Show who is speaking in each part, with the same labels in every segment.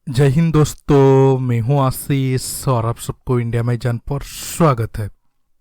Speaker 1: जय हिंद दोस्तों, मैं हूं आशीष और आप सबको इंडिया में जान पर स्वागत है।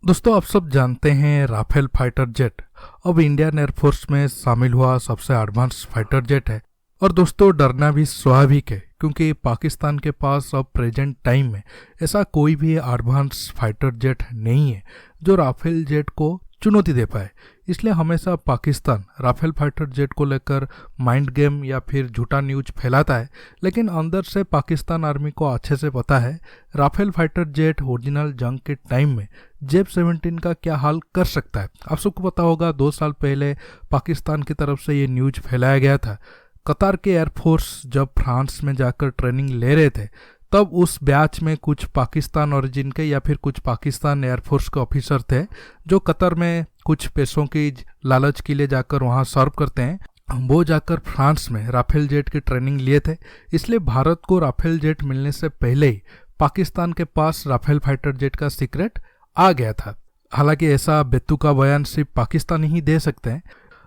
Speaker 1: दोस्तों, आप सब जानते हैं राफेल फाइटर जेट अब इंडियन एयरफोर्स में शामिल हुआ सबसे एडवांस फाइटर जेट है। और दोस्तों, डरना भी स्वाभाविक है क्योंकि पाकिस्तान के पास अब प्रेजेंट टाइम में ऐसा कोई भी एडवांस फाइटर जेट नहीं है जो राफेल जेट को चुनौती दे पाए। इसलिए हमेशा पाकिस्तान राफेल फाइटर जेट को लेकर माइंड गेम या फिर झूठा न्यूज फैलाता है, लेकिन अंदर से पाकिस्तान आर्मी को अच्छे से पता है राफेल फाइटर जेट ओरिजिनल जंग के टाइम में जेफ-17 का क्या हाल कर सकता है। आप सबको पता होगा 2 साल पहले पाकिस्तान की तरफ से ये न्यूज फैलाया गया था। कतार के एयरफोर्स जब फ्रांस में जाकर ट्रेनिंग ले रहे थे तब उस बैच में कुछ पाकिस्तान ओरिजिन के या फिर कुछ पाकिस्तान एयरफोर्स के ऑफिसर थे जो कतर में कुछ पैसों की लालच के लिए जाकर वहां सर्व करते हैं। वो जाकर फ्रांस में राफेल जेट की ट्रेनिंग लिए थे। इसलिए भारत को राफेल जेट मिलने से पहले ही पाकिस्तान के पास राफेल फाइटर जेट का सीक्रेट आ गया था। हालांकि ऐसा बेतुका बयान सिर्फ पाकिस्तान ही दे सकते हैं।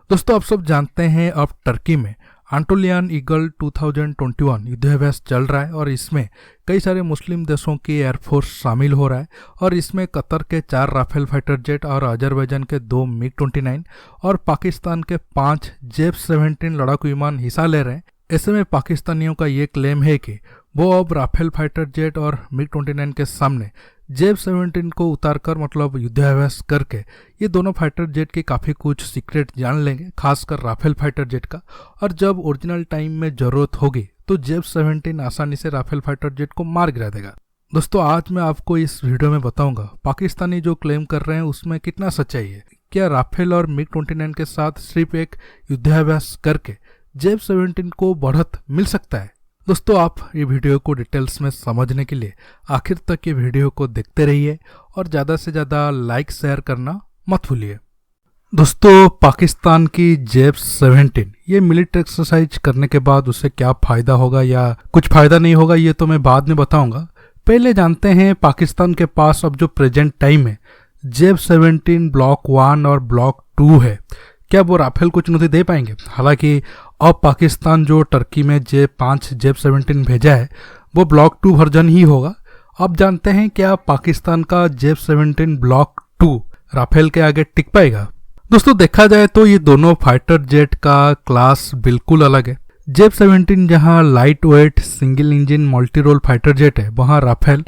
Speaker 1: दोस्तों, आप सब जानते हैं अब टर्की में एंटोलियन ईगल 2021 युद्धाभ्यास चल रहा है और इसमें कई सारे मुस्लिम देशों की एयरफोर्स शामिल हो रहा है। और इसमें कतर के 4 राफेल फाइटर जेट और अजरबैजान के 2 मिग-29 और पाकिस्तान के 5 जेफ-17 लड़ाकू विमान हिस्सा ले रहे हैं। ऐसे में पाकिस्तानियों का ये क्लेम है कि वो अब राफेल फाइटर जेट और मिग-29 के सामने जेफ-17 को उतारकर मतलब युद्धाभ्यास करके ये दोनों फाइटर जेट की काफ़ी कुछ सीक्रेट जान लेंगे, खासकर राफेल फाइटर जेट का। और जब ओरिजिनल टाइम में ज़रूरत होगी तो जेफ-17 आसानी से राफेल फाइटर जेट को मार गिरा देगा। दोस्तों, आज मैं आपको इस वीडियो में बताऊंगा पाकिस्तानी जो क्लेम कर रहे हैं उसमें कितना सच्चाई है। क्या राफेल और मिग-29 के साथ सिर्फ एक युद्धाभ्यास करके जेफ-17 को बढ़त मिल सकता है? दोस्तों, आप ये वीडियो को डिटेल्स में समझने के लिए आखिर तक ये वीडियो को देखते रहिए और ज़्यादा से ज़्यादा लाइक शेयर करना मत भूलिए। दोस्तों, पाकिस्तान की जेफ-17 ये मिलिट्री एक्सरसाइज करने के बाद उसे क्या फ़ायदा होगा या कुछ फ़ायदा नहीं होगा ये तो मैं बाद में बताऊंगा। पहले जानते हैं पाकिस्तान के पास अब जो प्रेजेंट टाइम है जेफ-17 ब्लॉक 1 और ब्लॉक 2 है, क्या वो राफेल को चुनौती दे पाएंगे? हालांकि अब पाकिस्तान जो टर्की में J5 जेफ-17 भेजा है वो ब्लॉक 2 वर्जन ही होगा। अब जानते हैं क्या पाकिस्तान का जेफ-17 ब्लॉक 2 राफेल के आगे टिक पाएगा? दोस्तों, देखा जाए तो ये दोनों फाइटर जेट का क्लास बिल्कुल अलग है। जेफ-17 जहां light weight single engine multi role fighter jet है, वहां Rafale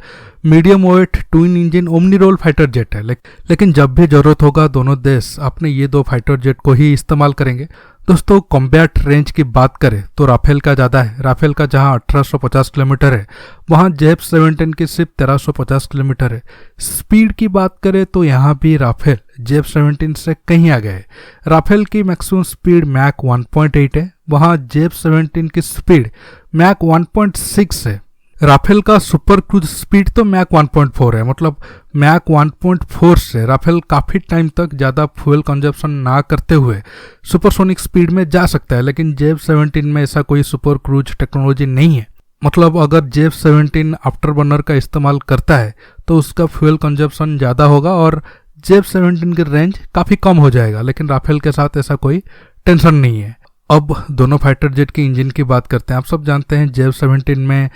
Speaker 1: medium weight twin engine omni role fighter jet है। लेकिन जब भी जरूरत होगा दोनों देश अपने ये 2 फाइटर जेट को ही इस्तेमाल करेंगे। दोस्तों, कॉम्बैट रेंज की बात करें तो राफेल का ज़्यादा है। राफेल का जहां 1850 किलोमीटर है वहां जेफ-17 की सिर्फ 1350 किलोमीटर है। स्पीड की बात करें तो यहाँ भी राफेल जेफ-17 से कहीं आगे है। राफेल की मैक्सिमम स्पीड मैक 1.8 है, वहां जेफ-17 की स्पीड मैक 1.6 है। राफेल का सुपर क्रूज स्पीड तो मैक 1.4 है, मतलब मैक 1.4 से राफेल काफ़ी टाइम तक ज़्यादा फ्यूल कंजप्शन ना करते हुए सुपरसोनिक स्पीड में जा सकता है। लेकिन जेफ-17 में ऐसा कोई सुपर क्रूज टेक्नोलॉजी नहीं है। मतलब अगर जेफ-17 आफ्टर बर्नर का इस्तेमाल करता है तो उसका फ्यूल कंजप्शन ज़्यादा होगा और जेफ-17 की रेंज काफ़ी कम हो जाएगा। लेकिन राफेल के साथ ऐसा कोई टेंशन नहीं है। अब दोनों फाइटर जेट की इंजन की बात करते हैं। आप सब जानते हैं जेफ-17 में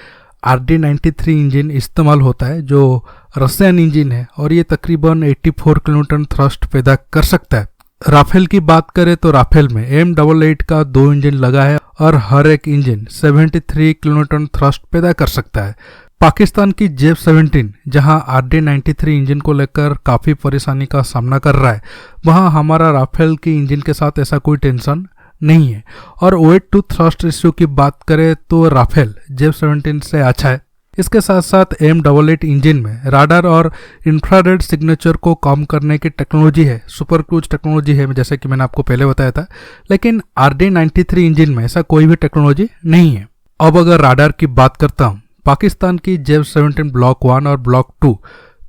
Speaker 1: RD-93 इंजन इस्तेमाल होता है जो रशियन इंजन है और ये तकरीबन 84 किलोन्यूटन थ्रस्ट पैदा कर सकता है। राफेल की बात करें तो राफेल में M88 का 2 इंजन लगा है और हर एक इंजन 73 किलोन्यूटन थ्रस्ट पैदा कर सकता है। पाकिस्तान की जेफ-17 जहां RD-93 इंजन को लेकर काफ़ी परेशानी का सामना कर रहा है, वहां हमारा राफेल की इंजन के साथ ऐसा कोई टेंशन नहीं है। और वेट टू थ्रस्ट रेशियो की बात करें तो राफेल जेफ-17 से अच्छा है। इसके साथ साथ M88 इंजन में राडार और इंफ्रारेड सिग्नेचर को कम करने की टेक्नोलॉजी है, सुपर क्रूज टेक्नोलॉजी है, जैसे कि मैंने आपको पहले बताया था। लेकिन RD-93 इंजन में ऐसा कोई भी टेक्नोलॉजी नहीं है। अब अगर राडार की बात करता हूँ, पाकिस्तान की जेफ-17 ब्लॉक 1 और ब्लॉक 2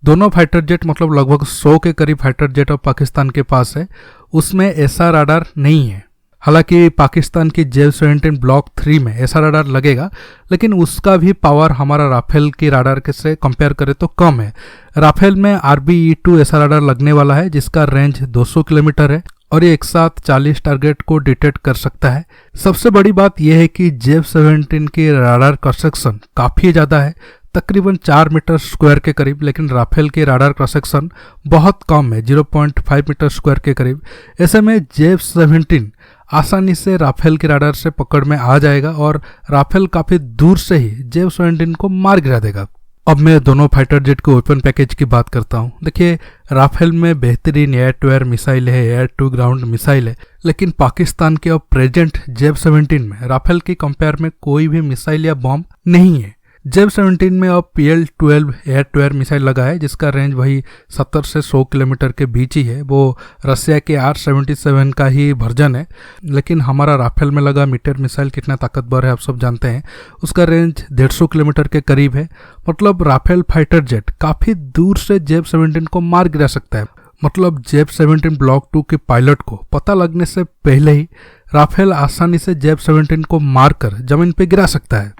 Speaker 1: दोनों फाइटर जेट मतलब लगभग 100 के करीब फाइटर जेट अब पाकिस्तान के पास है, उसमें ऐसा राडार नहीं है। हालांकि पाकिस्तान की जेफ-17 ब्लॉक 3 में ऐसा राडार लगेगा, लेकिन उसका भी पावर हमारा राफेल की राडार के से कंपेयर करें तो कम है। राफेल में RBE-2 ऐसा राडार लगने वाला है जिसका रेंज 200 किलोमीटर है और ये एक साथ 40 टारगेट को डिटेक्ट कर सकता है। सबसे बड़ी बात यह है कि जेफ-17 की राडार क्रॉस सेक्शन काफ़ी ज़्यादा है, तकरीबन 4 मीटर स्क्वायर के करीब, लेकिन राफेल की राडार क्रॉस सेक्शन बहुत कम है, 0.5 मीटर स्क्वायर के करीब। ऐसे में जेफ-17 आसानी से राफेल के राडार से पकड़ में आ जाएगा और राफेल काफ़ी दूर से ही जेफ-17 को मार गिरा देगा। अब मैं दोनों फाइटर जेट के ओपन पैकेज की बात करता हूं। देखिए, राफेल में बेहतरीन एयर टू एयर मिसाइल है, एयर टू ग्राउंड मिसाइल है, लेकिन पाकिस्तान के अब प्रेजेंट जेफ-17 में राफेल के कंपेयर में कोई भी मिसाइल या बॉम्ब नहीं है। जेफ-17 में अब PL-12 air to air missile लगा है, जिसका रेंज वही 70 से 100 किलोमीटर के बीच ही है। वो रसिया के R-77 का ही वर्जन है, लेकिन हमारा राफेल में लगा मीटर मिसाइल कितना ताकतवर है आप सब जानते हैं। उसका रेंज 150 किलोमीटर के करीब है। मतलब राफेल फाइटर जेट काफ़ी दूर से जेफ-17 को मार गिरा सकता है। मतलब जेफ-17 ब्लॉक 2 के पायलट को पता लगने से पहले ही राफेल आसानी से जेफ-17 को मारकर जमीन पर गिरा सकता है।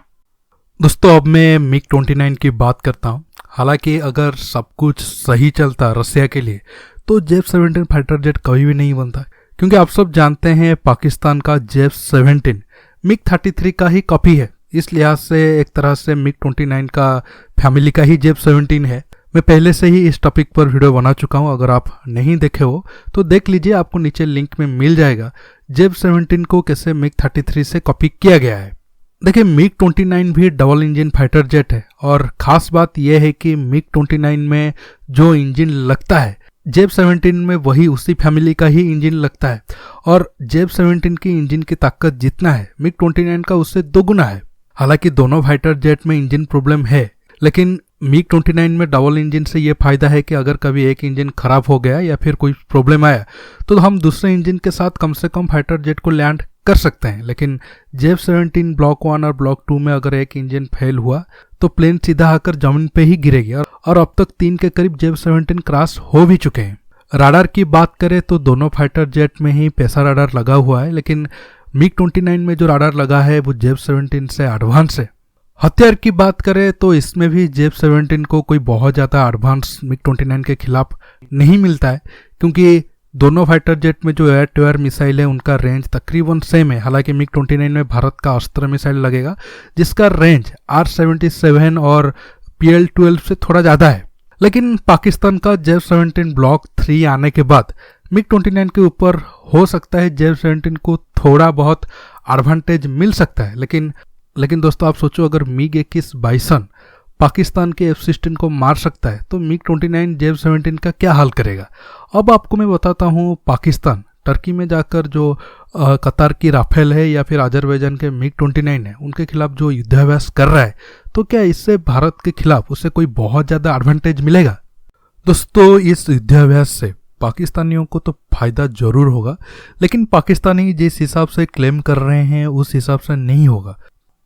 Speaker 1: दोस्तों, अब मैं MiG-29 की बात करता हूं। हालांकि अगर सब कुछ सही चलता रसिया के लिए तो जेफ-17 फाइटर जेट कभी भी नहीं बनता, क्योंकि आप सब जानते हैं पाकिस्तान का जेफ-17 MiG-33 का ही कॉपी है। इस लिहाज से एक तरह से MiG-29 का फैमिली का ही जेफ-17 है। मैं पहले से ही इस टॉपिक पर वीडियो बना चुका हूं, अगर आप नहीं देखे हो तो देख लीजिए, आपको नीचे लिंक में मिल जाएगा जेफ-17 को कैसे MiG-33 से कॉपी किया गया है। देखिए, MiG-29 भी डबल इंजन फाइटर जेट है और ख़ास बात यह है कि MiG-29 में जो इंजन लगता है जेफ-17 में वही उसी फैमिली का ही इंजन लगता है, और जेफ-17 की इंजन की ताकत जितना है MiG-29 का उससे 2 गुना है। हालांकि दोनों फाइटर जेट में इंजन प्रॉब्लम है, लेकिन MiG-29 में डबल इंजन से ये फायदा है कि अगर कभी एक इंजन खराब हो गया या फिर कोई प्रॉब्लम आया तो हम दूसरे इंजन के साथ कम से कम फाइटर जेट को लैंड कर सकते हैं। लेकिन जेफ-17 ब्लॉक 1 और ब्लॉक 2 में अगर एक इंजन फेल हुआ तो प्लेन सीधा आकर जमीन पे ही गिरेगी, और अब तक 3 के करीब जेफ-17 क्रॉस हो भी चुके हैं। राडार की बात करें तो दोनों फाइटर जेट में ही पैसा राडार लगा हुआ है, लेकिन MiG-29 में जो राडार लगा है वो जेफ-17 से एडवांस है। हथियार की बात करें तो इसमें भी जेफ-17 को कोई बहुत ज़्यादा एडवांस MiG-29 के खिलाफ नहीं मिलता है, क्योंकि दोनों फाइटर जेट में जो एयर टू एयर मिसाइल है उनका रेंज तकरीबन सेम है। हालांकि MiG-29 में भारत का अस्त्र मिसाइल लगेगा, जिसका रेंज R-77 और PL-12 से थोड़ा ज़्यादा है। लेकिन पाकिस्तान का जेफ-17 ब्लॉक 3 आने के बाद MiG-29 के ऊपर हो सकता है जेफ-17 को थोड़ा बहुत एडवांटेज मिल सकता है। लेकिन दोस्तों, आप सोचो, अगर MiG-21 बाइसन पाकिस्तान के F-16 को मार सकता है तो MiG-29 जेफ-17 का क्या हाल करेगा। अब आपको मैं बताता हूँ, पाकिस्तान टर्की में जाकर जो कतार की राफेल है या फिर अजरबैजान के MiG-29 है उनके खिलाफ जो युद्धाभ्यास कर रहा है, तो क्या इससे भारत के खिलाफ उसे कोई बहुत ज़्यादा एडवांटेज मिलेगा। दोस्तों, इस युद्धाभ्यास से पाकिस्तानियों को तो फायदा जरूर होगा, लेकिन पाकिस्तानी जिस हिसाब से क्लेम कर रहे हैं उस हिसाब से नहीं होगा।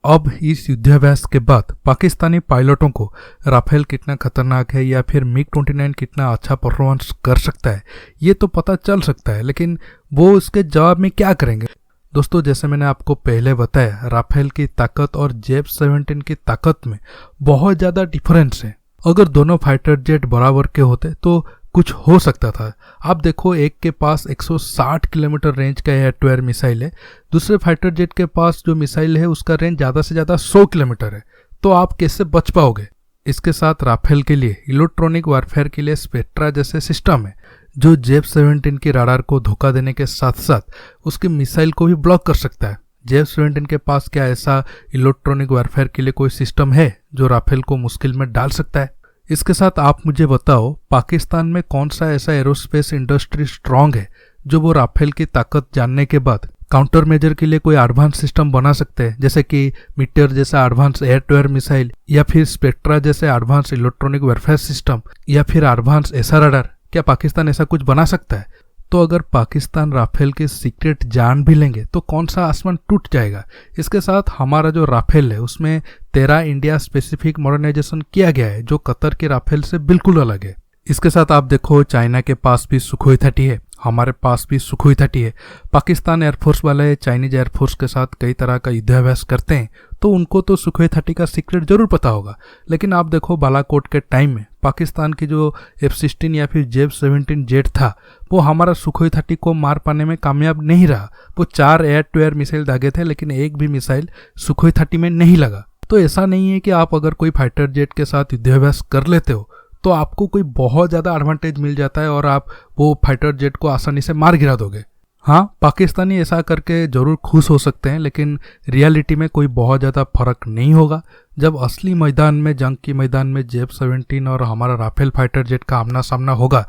Speaker 1: अब इस युद्धाभ्यास के बाद पाकिस्तानी पायलटों को राफेल कितना खतरनाक है या फिर MiG-29 कितना अच्छा परफॉर्मेंस कर सकता है ये तो पता चल सकता है, लेकिन वो उसके जवाब में क्या करेंगे। दोस्तों, जैसे मैंने आपको पहले बताया, राफेल की ताकत और जेफ-17 की ताकत में बहुत ज़्यादा डिफरेंस है। अगर दोनों फाइटर जेट बराबर के होते तो कुछ हो सकता था। आप देखो, एक के पास 160 किलोमीटर रेंज का एयर टू एयर मिसाइल है, दूसरे फाइटर जेट के पास जो मिसाइल है उसका रेंज ज़्यादा से ज़्यादा 100 किलोमीटर है, तो आप कैसे बच पाओगे। इसके साथ राफेल के लिए इलेक्ट्रॉनिक वारफेयर के लिए स्पेक्ट्रा जैसे सिस्टम है, जो जेफ-17 की राडार को धोखा देने के साथ साथ उसके मिसाइल को भी ब्लॉक कर सकता है। जेफ-17 के पास क्या ऐसा इलेक्ट्रॉनिक वारफेयर के लिए कोई सिस्टम है जो राफेल को मुश्किल में डाल सकता है। इसके साथ आप मुझे बताओ, पाकिस्तान में कौन सा ऐसा एरोस्पेस इंडस्ट्री स्ट्रांग है जो वो राफेल की ताकत जानने के बाद काउंटर मेजर के लिए कोई एडवांस सिस्टम बना सकते हैं, जैसे कि मीटर जैसा advance air to air missile या फिर स्पेक्ट्रा जैसे एडवांस इलेक्ट्रॉनिक वारफेयर सिस्टम या फिर एडवांस ऐसा राडार। क्या पाकिस्तान ऐसा कुछ बना सकता है? तो अगर पाकिस्तान राफेल के सीक्रेट जान भी लेंगे तो कौन सा आसमान टूट जाएगा। इसके साथ हमारा जो राफेल है उसमें 13 इंडिया स्पेसिफिक मॉडर्नाइजेशन किया गया है, जो कतर के राफेल से बिल्कुल अलग है। इसके साथ आप देखो, चाइना के पास भी सुखोई 30 है, हमारे पास भी सुखोई 30 है। पाकिस्तान एयरफोर्स वाले चाइनीज एयरफोर्स के साथ कई तरह का युद्धाभ्यास करते हैं, तो उनको तो सुखोई 30 का सीक्रेट जरूर पता होगा। लेकिन आप देखो, बालाकोट के टाइम में पाकिस्तान की जो F-16 या फिर जेव-17 जेट था वो हमारा सुखोई 30 को मार पाने में कामयाब नहीं रहा। वो 4 एयर टू एयर मिसाइल दागे थे लेकिन एक भी मिसाइल सुखोई 30 में नहीं लगा। तो ऐसा नहीं है कि आप अगर कोई फाइटर जेट के साथ युद्धाभ्यास कर लेते हो तो आपको कोई बहुत ज़्यादा एडवांटेज मिल जाता है और आप वो फाइटर जेट को आसानी से मार गिरा दोगे। हाँ, पाकिस्तानी ऐसा करके ज़रूर खुश हो सकते हैं लेकिन रियलिटी में कोई बहुत ज़्यादा फर्क नहीं होगा। जब असली मैदान में, जंग की मैदान में जेव-17 और हमारा राफेल फाइटर जेट का आमना सामना होगा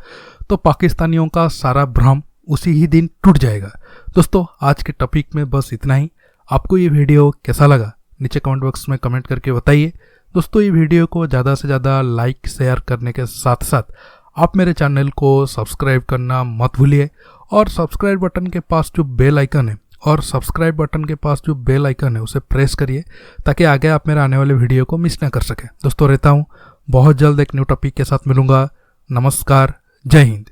Speaker 1: तो पाकिस्तानियों का सारा भ्रम उसी ही दिन टूट जाएगा। दोस्तों, आज के टॉपिक में बस इतना ही। आपको ये वीडियो कैसा लगा नीचे कमेंट बॉक्स में कमेंट करके बताइए। दोस्तों, ये वीडियो को ज़्यादा से ज़्यादा लाइक शेयर करने के साथ साथ आप मेरे चैनल को सब्सक्राइब करना मत भूलिए और सब्सक्राइब बटन के पास जो बेल आइकन है उसे प्रेस करिए ताकि आगे आप मेरे आने वाले वीडियो को मिस ना कर सके। दोस्तों, रहता हूँ बहुत जल्द एक न्यू टॉपिक के साथ मिलूंगा। नमस्कार, जय हिंद।